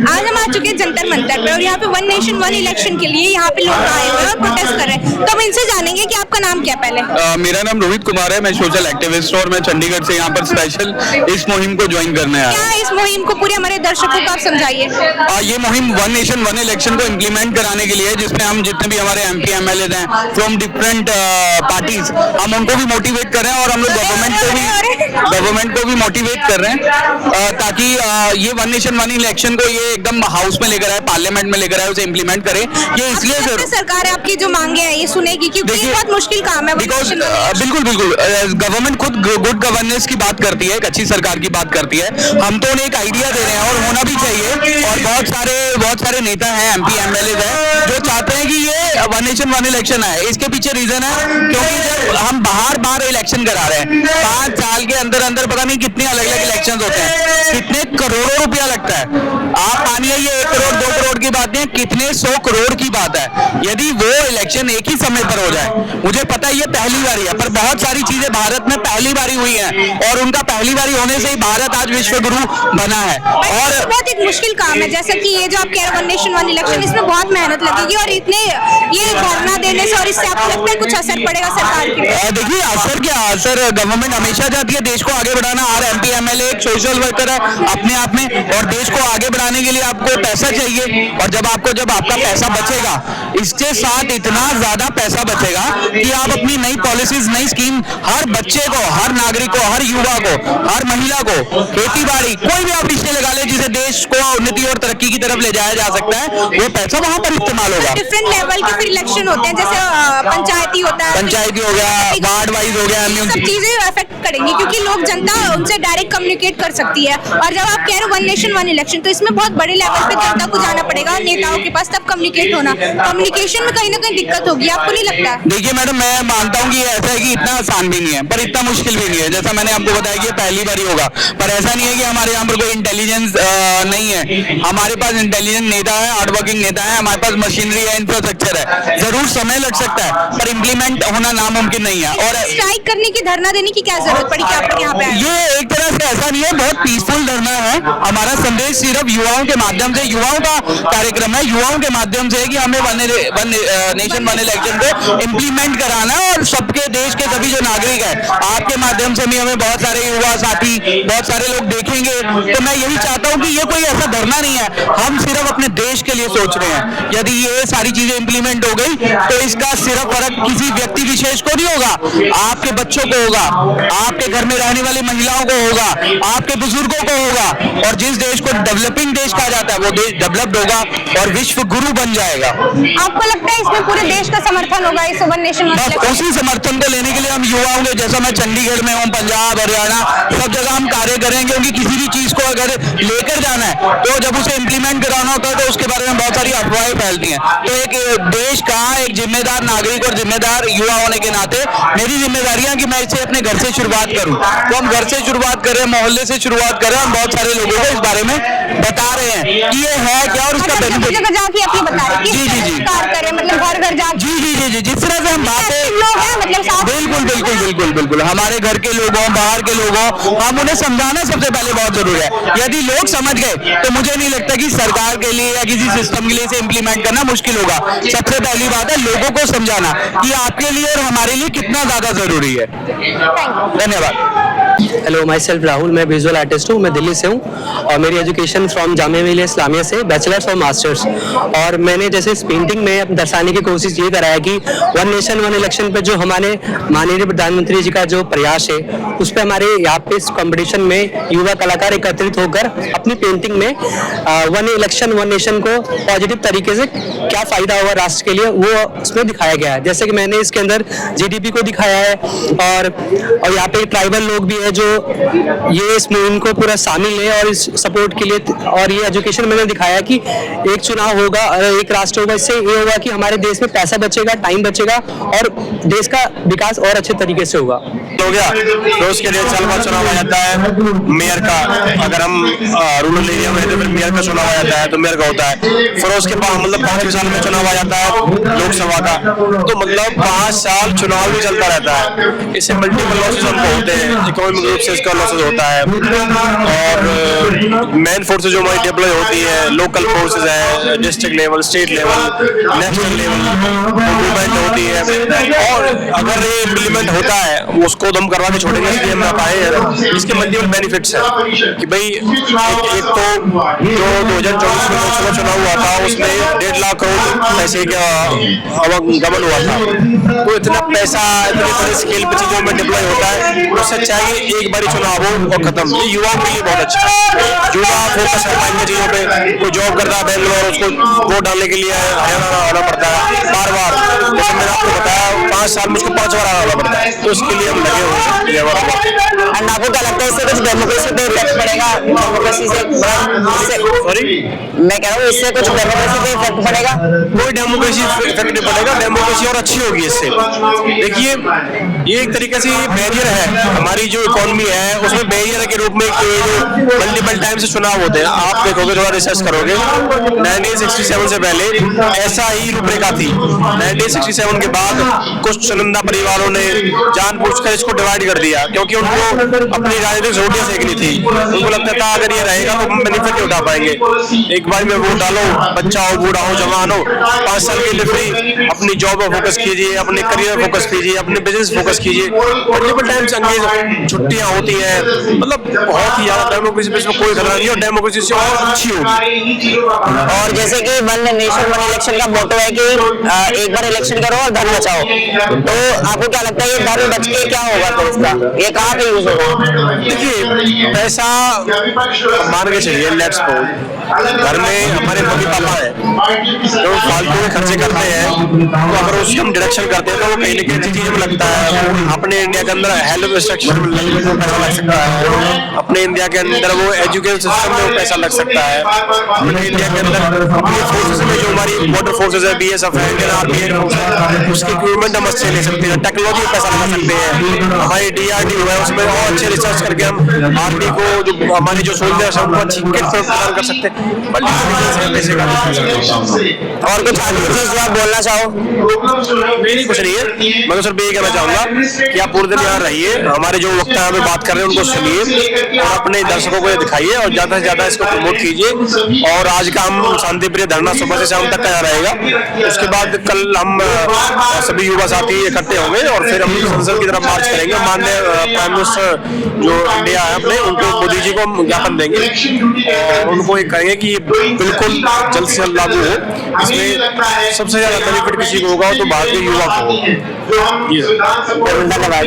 आज हम आ चुके हैं जंतर मंतर पे और यहाँ पे वन नेशन वन इलेक्शन के लिए यहाँ पे लोग आए हुए हैं और प्रोटेस्ट कर रहे हैं। तो हम इनसे जानेंगे कि आपका नाम क्या पहले। मेरा नाम रोहित कुमार है, मैं सोशल एक्टिविस्ट और मैं चंडीगढ़ से यहाँ पर स्पेशल इस मुहिम को ज्वाइन करने आया। क्या इस मुहिम को पूरे हमारे दर्शकों को आप समझाइए। ये मुहिम वन नेशन वन इलेक्शन को इम्प्लीमेंट कराने के लिए है, जिसमें हम जितने भी हमारे MP MLA हैं फ्रॉम डिफरेंट पार्टीज, हम उनको भी मोटिवेट कर रहे हैं और हम लोग गवर्नमेंट को भी मोटिवेट कर रहे हैं ताकि ये वन नेशन वन इलेक्शन को ये एकदम हाउस में लेकर आए, पार्लियामेंट में लेकर आए, उसे इम्प्लीमेंट करे। ये इसलिए सरकार आपकी जो मांगे हैं ये सुनेगी, क्योंकि ये बहुत मुश्किल काम है। बिकॉज बिल्कुल गवर्नमेंट खुद गुड गवर्नेंस की बात करती है, एक अच्छी सरकार की बात करती है। हम तो उन्हें एक आइडिया दे रहे हैं और होना भी चाहिए। और बहुत सारे नेता हैं, MP MLA हैं जो चाहते हैं कि ये वन नेशन वन इलेक्शन है। इसके पीछे रीजन है क्योंकि जब हम बाहर इलेक्शन करा रहे हैं, 5 साल के अंदर पता नहीं कितने अलग अलग इलेक्शन होते हैं, कितने करोड़ों रुपया लगता है। आप मानिए ये 1 करोड़ 2 करोड़ की बात नहीं, कितने 100 करोड़ की बात है। यदि वो इलेक्शन एक ही समय पर हो जाए, मुझे पता है ये पहली बारी है, पर बहुत सारी चीजें भारत में पहली बारी हुई हैं और उनका पहली बारी होने से ही भारत आज विश्व गुरु बना है। और बहुत एक मुश्किल काम है, जैसा कि ये जो आप कह रहे हैं वन नेशन वन इलेक्शन, इसमें बहुत मेहनत लगेगी और इतने ये धरना देने से और इससे आपको लगता है कुछ असर पड़ेगा सरकार की? देखिए असर क्या, असर गवर्नमेंट हमेशा चाहती है देश को आगे बढ़ाना। हर MP MLA एक सोशल वर्कर है अपने आप में, और देश को आगे बढ़ाने के लिए आपको पैसा चाहिए। और जब आपका पैसा बचेगा, इसके साथ इतना ज्यादा पैसा बचेगा कि आप अपनी नई पॉलिसीज, नई स्कीम हर बच्चे को, हर नागरिक को, हर युवा को, हर महिला को, खेती बाड़ी, कोई भी आप रिश्ते लगा ले जिसे देश को उन्नति और तरक्की की तरफ ले जाया जा सकता है, वो पैसा वहां पर इस्तेमाल होगा। डिफरेंट लेवल के फिर इलेक्शन होते हैं, जैसे पंचायती होता है, पंचायती हो गया, वार्ड वाइज हो गया, सब चीजें अफेक्ट करेंगी क्योंकि लोग, जनता उनसे डायरेक्ट कम्युनिकेट कर सकती है। और जब आप कह रहे हो वन नेशन वन इलेक्शन, तो इसमें बहुत बड़े लेवल पे जनता को जाना पड़ेगा, नेताओं के पास, तब कम्युनिकेट होना। कम्युनिकेशन में कहीं ना कहीं दिक्कत होगी, आपको नहीं लगता? देखिए मैडम, मैं मानता हूँ कि ऐसा है कि इतना आसान भी नहीं है, पर इतना मुश्किल भी नहीं है। जैसा मैंने आपको बताया कि पहली बार ही होगा, पर ऐसा नहीं है कि हमारे यहाँ पर कोई इंटेलिजेंस नहीं है। हमारे पास इंटेलिजेंट नेता है, हार्डवर्किंग नेता है, हमारे पास मशीनरी है, इंफ्रास्ट्रक्चर है। जरूर समय लग सकता है, पर इम्प्लीमेंट होना नामुमकिन नहीं है। और स्ट्राइक करने की, धरना देने की क्या जरूरत पड़ी कि आप यहाँ पे? ये एक तरह से ऐसा नहीं है, बहुत पीसफुल धरना है। हमारा संदेश सिर्फ युवाओं के माध्यम से, युवाओं का कार्यक्रम है, युवाओं के माध्यम से कि हमें वन नेशन वन इलेक्शन को इम्प्लीमेंट कराना है। और सबके देश के सभी जो नागरिक है, आपके माध्यम से भी हमें बहुत सारे युवा साथी, बहुत सारे लोग देखेंगे। तो मैं यही चाहता हूँ कि ये कोई ऐसा धरना नहीं है, हम सिर्फ अपने देश के लिए सोच रहे हैं। यदि ये सारी चीजें इम्प्लीमेंट हो गई तो इसका सिर्फ फर्क किसी व्यक्ति विशेष को नहीं होगा, आपके बच्चों को होगा, आपके घर में रहने वाली महिलाओं को होगा, आपके बुजुर्गों को होगा। और जिस देश को डेवलपिंग देश कहा जाता है, वो देश डेवलप्ड होगा और विश्व गुरु बन जाएगा। आपको लगता है इसमें पूरे देश का समर्थन होगा इस वन नेशन वन इलेक्शन? उसी समर्थन को लेने के लिए हम युवाओं के, जैसा मैं चंडीगढ़ में हूँ, पंजाब हरियाणा सब जगह हम कार्य करेंगे। क्योंकि किसी भी चीज को अगर लेकर जाना है तो जब उसे इम्प्लीमेंट कराना होता है तो उसके बारे में बहुत सारी अफवाहें फैलती हैं। तो एक देश का एक जिम्मेदार नागरिक और जिम्मेदार युवा होने के नाते मेरी जिम्मेदारी है कि मैं इसे अपने घर से शुरुआत करूं। तो हम घर से शुरुआत करें, मोहल्ले से शुरुआत करें, हम बहुत सारे लोगों को इस बारे में बता रहे हैं कि ये है क्या और उसका बेनिफिट। जगह जाके अपनी बता रहे हैं जी करें, मतलब घर घर जाके। जी जिस तरह से हम बातें, लोग हैं मतलब बिल्कुल हमारे घर के लोगों, बाहर के लोगों, हम उन्हें समझाना सबसे पहले बहुत जरूरी है। यदि लोग समझ गए तो मुझे नहीं लगता कि सरकार के लिए या किसी सिस्टम के लिए इसे इम्प्लीमेंट करना मुश्किल होगा। सबसे पहली बात है लोगों को समझाना कि आपके लिए और हमारे लिए कितना ज्यादा जरूरी है। धन्यवाद। हेलो, माई सेल्फ राहुल, मैं विजुअल आर्टिस्ट हूँ, मैं दिल्ली से हूँ और मेरी एजुकेशन फ्रॉम जामिया मिलिया इस्लामिया से बैचलर्स और मास्टर्स। और मैंने जैसे इस पेंटिंग में दर्शाने की कोशिश ये करा है कि वन नेशन वन इलेक्शन पे जो हमारे माननीय प्रधानमंत्री जी का जो प्रयास है, उस पर हमारे यहाँ पे इस कॉम्पिटिशन में युवा कलाकार एकत्रित होकर अपनी पेंटिंग में वन इलेक्शन वन नेशन को पॉजिटिव तरीके से क्या फ़ायदा होगा राष्ट्र के लिए, वो उसमें दिखाया गया है। जैसे कि मैंने इसके अंदर GDP को दिखाया है और यहाँ पे ट्राइबल लोग भी है जो ये इस मुहिम को पूरा शामिल है और इस सपोर्ट के लिए। और ये एजुकेशन मैंने दिखाया कि एक चुनाव होगा और एक राष्ट्र होगा, इससे ये होगा कि हमारे देश में पैसा बचेगा, टाइम बचेगा और देश का विकास और अच्छे तरीके से होगा। हो गया तो उसके लिए साल बाद चुनाव आ जाता है मेयर का। अगर हम रूरल एरिया में तो फिर मेयर का चुनाव आ जाता है, तो मेयर का होता है। फिर उसके बाद मतलब 5 साल में चुनाव आ जाता है लोकसभा का। तो मतलब 5 साल चुनाव भी चलता रहता है। इससे मल्टीपल लॉसेस हमको होते हैं, इकोनॉमिक रूप से इसका लॉसेस होता है। और मेन फोर्सेज जो हमारी डिप्लॉय होती है, लोकल फोर्सेज है, district level, state level, national level movement होती है। और अगर ये इम्प्लीमेंट होता है उसको तो हम करवा के छोड़ेंगे, इसलिए हम पाए हैं। इसके मल्टीपल बेनिफिट्स हैं कि भाई एक तो जो 2024 में लोकसभा चुनाव हुआ था उसमें 1.5 लाख करोड़ पैसे का गबन हुआ था। तो इतना पैसा इतने बड़े स्केल पे चीजों में डिप्लॉय होता है, उससे चाहिए एक बारी चुनाव हो और खत्म। ये युवाओं के लिए बहुत अच्छा है। युवा फोकस कर पाएंगे चीजों पे। कोई जॉब करता है बेंगलोर, उसको वोट डालने के लिए हरियाणा आना पड़ता है बार बार। जैसे मैंने आपको बताया 5 साल में उसको 5 बार आना पड़ता है। तो उसके लिए हम लगे हुए हैं। एंड आपको क्या लगता है इससे कुछ डेमोक्रेसी पे इफेक्ट पड़ेगा? डेमोक्रेसी से सॉरी मैं कह रहा हूँ इससे कुछ डेमोक्रेसी पे इफेक्ट पड़ेगा? कोई डेमोक्रेसी इफेक्ट नहीं पड़ेगा। डेमोक्रेसी और अच्छी होगी इससे। देखिए ये एक तरीके से बैरियर है हमारी जो इकोनॉमी है उसमें बैरियर के रूप में जो मल्टीपल टाइम से चुनाव होते हैं। आप देखोगे, थोड़ा रिसर्च करोगे, 1967 से पहले ऐसा ही रूपरेखा थी। 1967 के बाद कुछ चुनिंदा परिवारों ने जानबूझकर इसको डिवाइड कर दिया, क्योंकि उनको अपनी राजनीतिक रोटियां सेकनी थी। उनको लगता था अगर ये रहेगा तो हम बेनिफिट नहीं उठा पाएंगे। एक बार में वोट डालो, बच्चा हो, बूढ़ा हो, जवान हो, 5 साल के लिए फ्री। अपनी जॉब पर फोकस कीजिए, अपने करियर पर फोकस कीजिए, अपने बिजनेस फोकस कीजिए। मल्टीपल टाइम से छुट्टियां होती हैं, मतलब बहुत ही ज्यादा डेमोक्रेसी पे इसमें कोई खतरा नहीं है। डेमोक्रेसी से और अच्छी होगी। और जैसे कि वन नेशन वन इलेक्शन का मोटो है कि एक बार इलेक्शन करो और धन बचाओ, तो आपको क्या लगता है ये धन बच के क्या होगा? तो इसका ये कहाँ पे यूज होगा? देखिए पैसा मान के चलिए, लेट्स सपोज घर में हमारे मम्मी पापा है तो फालतू में खर्चे करते हैं, तो अगर उससे हम डिडक्शन करते हैं तो वो कहीं ना कहीं चीज में लगता है। अपने इंडिया के अंदर हेल्थ स्ट्रक्चर में पैसा लग सकता है, अपने इंडिया के अंदर वो एजुकेशन सिस्टम में वो पैसा लग सकता है, अपने इंडिया के अंदर अपनी फोर्सेज में जो हमारी बॉर्डर फोर्सेज है, BSF है, इंडियन आर्मी है, उसकी इक्विपमेंट हम अच्छे ले सकते हैं, टेक्नोलॉजी में पैसा लगा सकते हैं। हमारी DRDO है उसमें और अच्छे रिसर्च करके हम आर्मी को जो हमारी जो सोल्जर्स है उनको अच्छी किट प्रदान कर सकते हैं। और कुछ आखिरी चीज जो आप बोलना चाहो? कुछ नहीं है, मैं तो सिर्फ यही कहना चाहूंगा कि आप पूरे दिन यहाँ रहिए, हमारे जो वक्ता यहाँ पे बात कर रहे हैं उनको सुनिए और अपने दर्शकों को दिखाइए और ज्यादा से ज्यादा इसको प्रमोट कीजिए। और आज का हम शांति प्रिय धरना सुबह से शाम तक का यहाँ रहेगा। उसके बाद कल हम सभी युवा साथी इकट्ठे होंगे और फिर हम संसद की तरफ मार्च करेंगे। माननीय प्राइम मिनिस्टर जो इंडिया है अपने, उनको मोदी जी को हम ज्ञापन देंगे और उनको एक कहेंगे कि बिल्कुल जल्द से जल्द लागू हो। इसमें सबसे ज्यादा बेनिफिट किसी को होगा तो भारतीय युवा को। धन्यवाद।